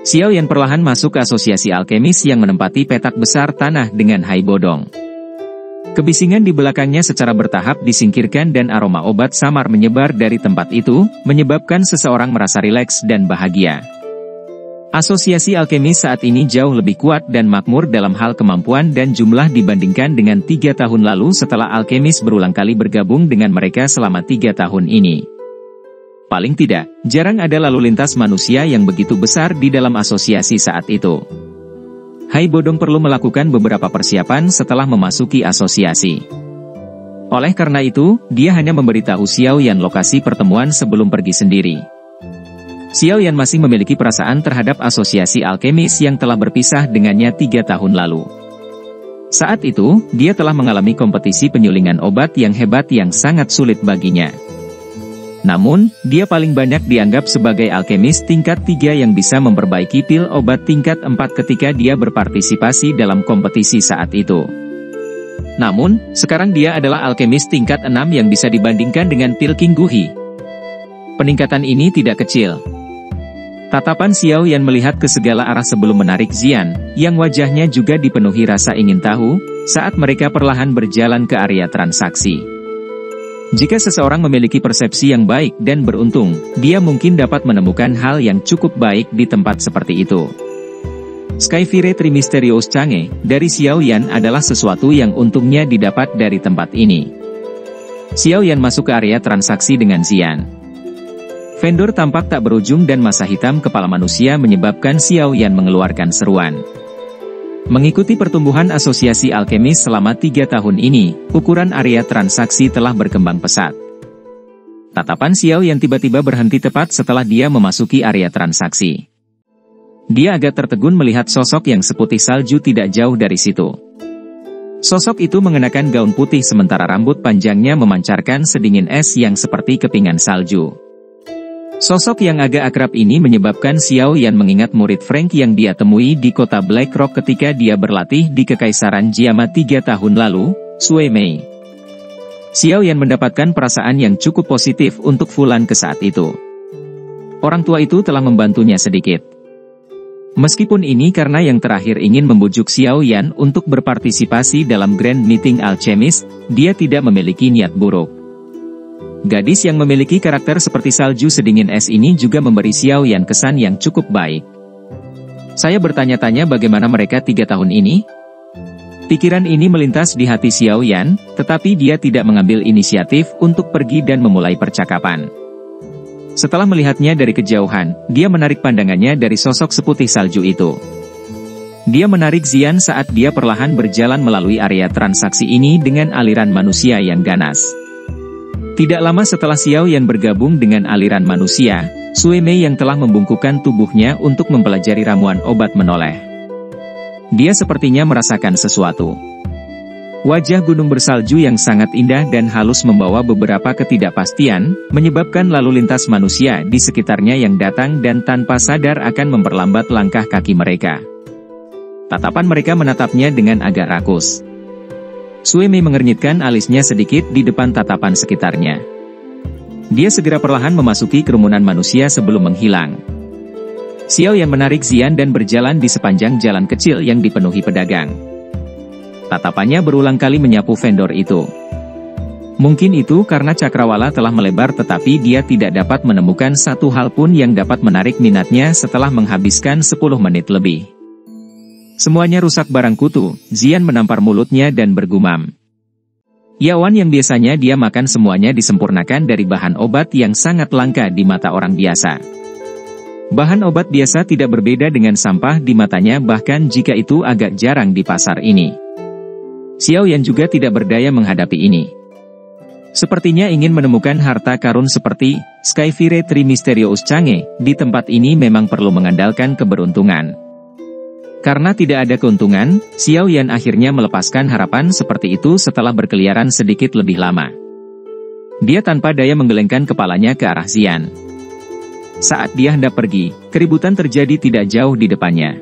Xiao Yan perlahan masuk ke asosiasi alkemis yang menempati petak besar tanah dengan Hai Bodong. Kebisingan di belakangnya secara bertahap disingkirkan dan aroma obat samar menyebar dari tempat itu, menyebabkan seseorang merasa rileks dan bahagia. Asosiasi alkemis saat ini jauh lebih kuat dan makmur dalam hal kemampuan dan jumlah dibandingkan dengan 3 tahun lalu setelah alkemis berulang kali bergabung dengan mereka selama 3 tahun ini. Paling tidak, jarang ada lalu lintas manusia yang begitu besar di dalam asosiasi saat itu. Hai Bodong perlu melakukan beberapa persiapan setelah memasuki asosiasi. Oleh karena itu, dia hanya memberitahu Xiao Yan lokasi pertemuan sebelum pergi sendiri. Xiao Yan masih memiliki perasaan terhadap asosiasi alkemis yang telah berpisah dengannya 3 tahun lalu. Saat itu, dia telah mengalami kompetisi penyulingan obat yang hebat yang sangat sulit baginya. Namun, dia paling banyak dianggap sebagai alkemis tingkat 3 yang bisa memperbaiki pil obat tingkat 4 ketika dia berpartisipasi dalam kompetisi saat itu. Namun, sekarang dia adalah alkemis tingkat 6 yang bisa dibandingkan dengan pil King Guhi. Peningkatan ini tidak kecil. Tatapan Xiao Yan melihat ke segala arah sebelum menarik Xian, yang wajahnya juga dipenuhi rasa ingin tahu, saat mereka perlahan berjalan ke area transaksi. Jika seseorang memiliki persepsi yang baik dan beruntung, dia mungkin dapat menemukan hal yang cukup baik di tempat seperti itu. Skyfire Trimysterious Change dari Xiao Yan adalah sesuatu yang untungnya didapat dari tempat ini. Xiao Yan masuk ke area transaksi dengan Xian. Vendor tampak tak berujung dan masa hitam kepala manusia menyebabkan Xiao Yan mengeluarkan seruan. Mengikuti pertumbuhan asosiasi alkemis selama 3 tahun ini, ukuran area transaksi telah berkembang pesat. Tatapan Xiao Yan tiba-tiba berhenti tepat setelah dia memasuki area transaksi. Dia agak tertegun melihat sosok yang seputih salju tidak jauh dari situ. Sosok itu mengenakan gaun putih sementara rambut panjangnya memancarkan sedingin es yang seperti kepingan salju. Sosok yang agak akrab ini menyebabkan Xiao Yan mengingat murid Frank yang dia temui di kota Black Rock ketika dia berlatih di Kekaisaran Jiama 3 tahun lalu, Sui Mei. Xiao Yan mendapatkan perasaan yang cukup positif untuk Fulan ke saat itu. Orang tua itu telah membantunya sedikit. Meskipun ini karena yang terakhir ingin membujuk Xiao Yan untuk berpartisipasi dalam Grand Meeting Alchemist, dia tidak memiliki niat buruk. Gadis yang memiliki karakter seperti salju sedingin es ini juga memberi Xiao Yan kesan yang cukup baik. Saya bertanya-tanya bagaimana mereka 3 tahun ini? Pikiran ini melintas di hati Xiao Yan, tetapi dia tidak mengambil inisiatif untuk pergi dan memulai percakapan. Setelah melihatnya dari kejauhan, dia menarik pandangannya dari sosok seputih salju itu. Dia menarik Xian saat dia perlahan berjalan melalui area transaksi ini dengan aliran manusia yang ganas. Tidak lama setelah Xiao Yan bergabung dengan aliran manusia, Sui Mei yang telah membungkukkan tubuhnya untuk mempelajari ramuan obat menoleh. Dia sepertinya merasakan sesuatu. Wajah gunung bersalju yang sangat indah dan halus membawa beberapa ketidakpastian, menyebabkan lalu lintas manusia di sekitarnya yang datang dan tanpa sadar akan memperlambat langkah kaki mereka. Tatapan mereka menatapnya dengan agak rakus. Sui Mei mengernyitkan alisnya sedikit di depan tatapan sekitarnya. Dia segera perlahan memasuki kerumunan manusia sebelum menghilang. Xiao Yan menarik Xian dan berjalan di sepanjang jalan kecil yang dipenuhi pedagang. Tatapannya berulang kali menyapu vendor itu. Mungkin itu karena cakrawala telah melebar tetapi dia tidak dapat menemukan satu hal pun yang dapat menarik minatnya setelah menghabiskan 10 menit lebih. Semuanya rusak barang kutu, Xian menampar mulutnya dan bergumam. Yawan yang biasanya dia makan semuanya disempurnakan dari bahan obat yang sangat langka di mata orang biasa. Bahan obat biasa tidak berbeda dengan sampah di matanya bahkan jika itu agak jarang di pasar ini. Xiao Yan juga tidak berdaya menghadapi ini. Sepertinya ingin menemukan harta karun seperti Skyfire Trimysterious Change, di tempat ini memang perlu mengandalkan keberuntungan. Karena tidak ada keuntungan, Xiao Yan akhirnya melepaskan harapan seperti itu setelah berkeliaran sedikit lebih lama. Dia tanpa daya menggelengkan kepalanya ke arah Xian. Saat dia hendak pergi, keributan terjadi tidak jauh di depannya.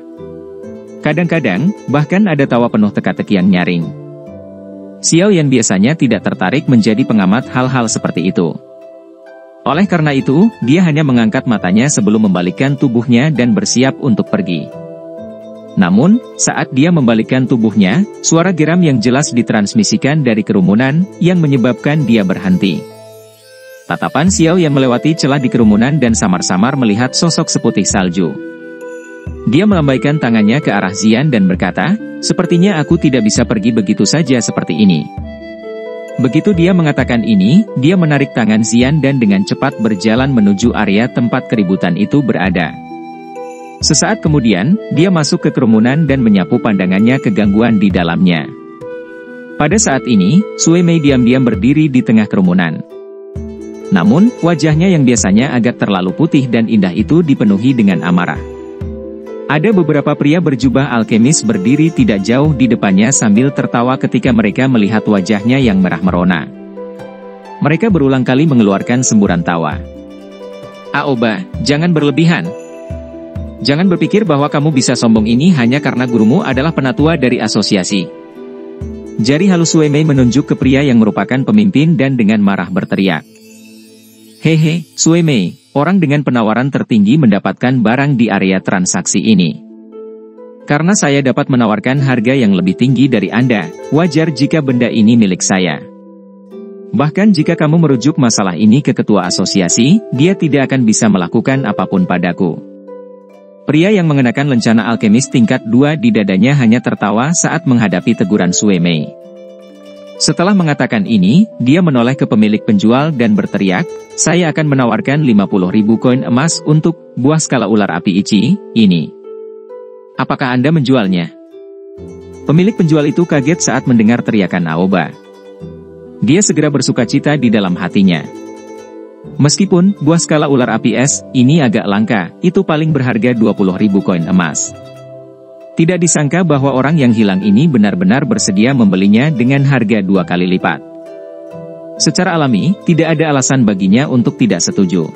Kadang-kadang, bahkan ada tawa penuh teka-teki yang nyaring. Xiao Yan biasanya tidak tertarik menjadi pengamat hal-hal seperti itu. Oleh karena itu, dia hanya mengangkat matanya sebelum membalikkan tubuhnya dan bersiap untuk pergi. Namun, saat dia membalikkan tubuhnya, suara geram yang jelas ditransmisikan dari kerumunan, yang menyebabkan dia berhenti. Tatapan Xiao yang melewati celah di kerumunan dan samar-samar melihat sosok seputih salju. Dia melambaikan tangannya ke arah Xian dan berkata, "Sepertinya aku tidak bisa pergi begitu saja seperti ini." Begitu dia mengatakan ini, dia menarik tangan Xian dan dengan cepat berjalan menuju area tempat keributan itu berada. Sesaat kemudian, dia masuk ke kerumunan dan menyapu pandangannya ke gangguan di dalamnya. Pada saat ini, Sui Mei diam-diam berdiri di tengah kerumunan. Namun, wajahnya yang biasanya agak terlalu putih dan indah itu dipenuhi dengan amarah. Ada beberapa pria berjubah alkemis berdiri tidak jauh di depannya sambil tertawa ketika mereka melihat wajahnya yang merah merona. Mereka berulang kali mengeluarkan semburan tawa. "Aoba, jangan berlebihan. Jangan berpikir bahwa kamu bisa sombong ini hanya karena gurumu adalah penatua dari asosiasi." Jari halus Sui Mei menunjuk ke pria yang merupakan pemimpin dan dengan marah berteriak. "Hehe, Sui Mei, orang dengan penawaran tertinggi mendapatkan barang di area transaksi ini. Karena saya dapat menawarkan harga yang lebih tinggi dari Anda, wajar jika benda ini milik saya. Bahkan jika kamu merujuk masalah ini ke ketua asosiasi, dia tidak akan bisa melakukan apapun padaku." Pria yang mengenakan lencana alkemis tingkat 2 di dadanya hanya tertawa saat menghadapi teguran Sui Mei. Setelah mengatakan ini, dia menoleh ke pemilik penjual dan berteriak, "Saya akan menawarkan 50.000 koin emas untuk buah skala ular api Ichi ini. Apakah Anda menjualnya?" Pemilik penjual itu kaget saat mendengar teriakan Aoba. Dia segera bersukacita di dalam hatinya. Meskipun buah skala ular api es ini agak langka, itu paling berharga 20.000 koin emas. Tidak disangka bahwa orang yang hilang ini benar-benar bersedia membelinya dengan harga 2 kali lipat. Secara alami, tidak ada alasan baginya untuk tidak setuju.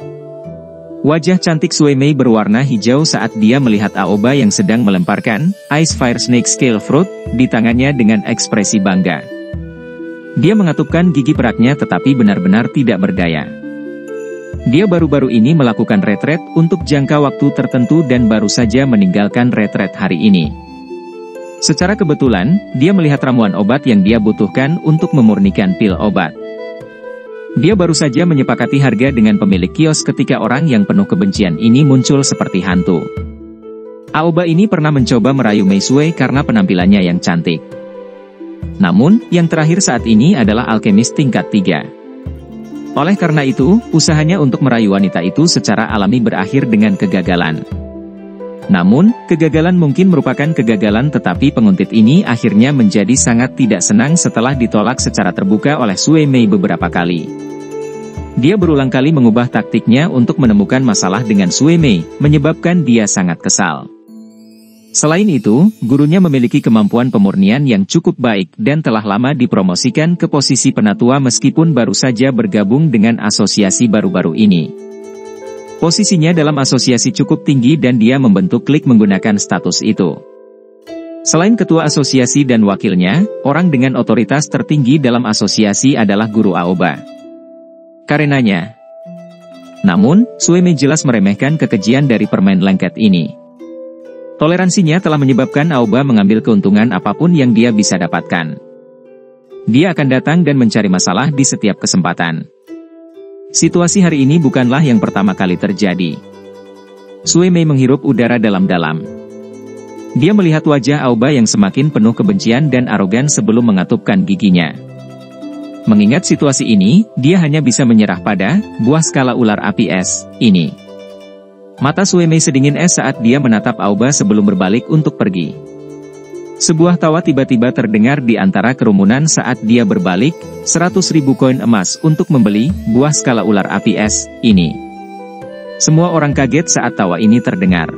Wajah cantik Sui Mei berwarna hijau saat dia melihat Aoba yang sedang melemparkan Ice Fire Snake Scale Fruit di tangannya dengan ekspresi bangga. Dia mengatupkan gigi peraknya tetapi benar-benar tidak berdaya. Dia baru-baru ini melakukan retret untuk jangka waktu tertentu dan baru saja meninggalkan retret hari ini. Secara kebetulan, dia melihat ramuan obat yang dia butuhkan untuk memurnikan pil obat. Dia baru saja menyepakati harga dengan pemilik kios ketika orang yang penuh kebencian ini muncul seperti hantu. Aoba ini pernah mencoba merayu Mei Sui karena penampilannya yang cantik. Namun, yang terakhir saat ini adalah alkemis tingkat 3. Oleh karena itu, usahanya untuk merayu wanita itu secara alami berakhir dengan kegagalan. Namun, kegagalan mungkin merupakan kegagalan tetapi penguntit ini akhirnya menjadi sangat tidak senang setelah ditolak secara terbuka oleh Sui Mei beberapa kali. Dia berulang kali mengubah taktiknya untuk menemukan masalah dengan Sui Mei, menyebabkan dia sangat kesal. Selain itu, gurunya memiliki kemampuan pemurnian yang cukup baik dan telah lama dipromosikan ke posisi penatua meskipun baru saja bergabung dengan asosiasi baru-baru ini. Posisinya dalam asosiasi cukup tinggi dan dia membentuk klik menggunakan status itu. Selain ketua asosiasi dan wakilnya, orang dengan otoritas tertinggi dalam asosiasi adalah Guru Aoba. Karenanya. Namun, Sui Mei jelas meremehkan kekejian dari permain lengket ini. Toleransinya telah menyebabkan Aoba mengambil keuntungan apapun yang dia bisa dapatkan. Dia akan datang dan mencari masalah di setiap kesempatan. Situasi hari ini bukanlah yang pertama kali terjadi. Sui Mei menghirup udara dalam-dalam. Dia melihat wajah Aoba yang semakin penuh kebencian dan arogan sebelum mengatupkan giginya. Mengingat situasi ini, dia hanya bisa menyerah pada buah skala ular api es ini. Mata Sui Mei sedingin es saat dia menatap Aoba sebelum berbalik untuk pergi. Sebuah tawa tiba-tiba terdengar di antara kerumunan saat dia berbalik, 100.000 koin emas untuk membeli buah skala ular api es ini. Semua orang kaget saat tawa ini terdengar.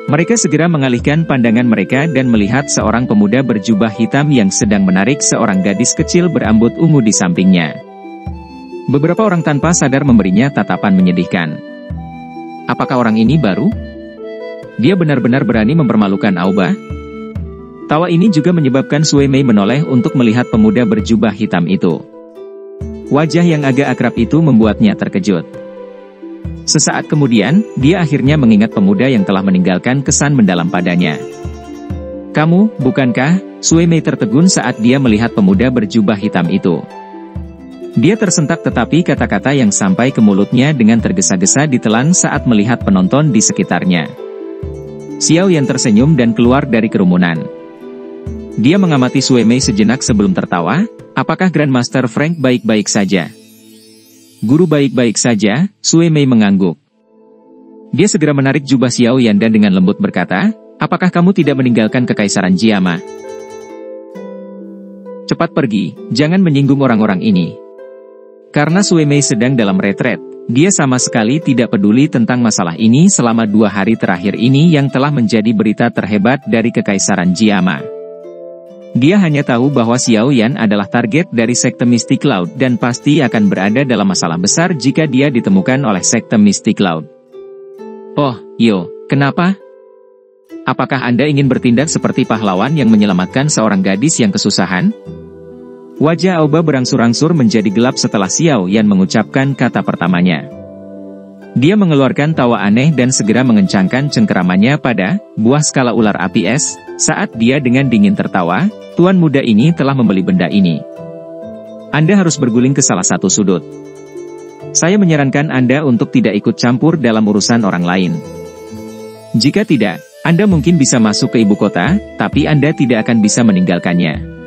Mereka segera mengalihkan pandangan mereka dan melihat seorang pemuda berjubah hitam yang sedang menarik seorang gadis kecil berambut ungu di sampingnya. Beberapa orang tanpa sadar memberinya tatapan menyedihkan. Apakah orang ini baru? Dia benar-benar berani mempermalukan Aoba? Tawa ini juga menyebabkan Sui Mei menoleh untuk melihat pemuda berjubah hitam itu. Wajah yang agak akrab itu membuatnya terkejut. Sesaat kemudian, dia akhirnya mengingat pemuda yang telah meninggalkan kesan mendalam padanya. "Kamu, bukankah?" Sue Mei tertegun saat dia melihat pemuda berjubah hitam itu. Dia tersentak tetapi kata-kata yang sampai ke mulutnya dengan tergesa-gesa ditelan saat melihat penonton di sekitarnya. Xiao Yan tersenyum dan keluar dari kerumunan. Dia mengamati Sue Mei sejenak sebelum tertawa. "Apakah Grandmaster Frank baik-baik saja?" "Guru baik-baik saja," Sue Mei mengangguk. Dia segera menarik jubah Xiao Yan dan dengan lembut berkata, "Apakah kamu tidak meninggalkan Kekaisaran Jiama? Cepat pergi, jangan menyinggung orang-orang ini." Karena Sue Mei sedang dalam retret, dia sama sekali tidak peduli tentang masalah ini selama 2 hari terakhir ini yang telah menjadi berita terhebat dari Kekaisaran Jiama. Dia hanya tahu bahwa Xiao Yan adalah target dari Sekte Mystic Cloud dan pasti akan berada dalam masalah besar jika dia ditemukan oleh Sekte Mystic Cloud. "Oh, Yo, kenapa? Apakah Anda ingin bertindak seperti pahlawan yang menyelamatkan seorang gadis yang kesusahan?" Wajah Aoba berangsur-angsur menjadi gelap setelah Xiao Yan mengucapkan kata pertamanya. Dia mengeluarkan tawa aneh dan segera mengencangkan cengkeramannya pada buah skala ular api es. Saat dia dengan dingin tertawa, "Tuan muda ini telah membeli benda ini. Anda harus berguling ke salah satu sudut. Saya menyarankan Anda untuk tidak ikut campur dalam urusan orang lain. Jika tidak, Anda mungkin bisa masuk ke ibu kota, tapi Anda tidak akan bisa meninggalkannya."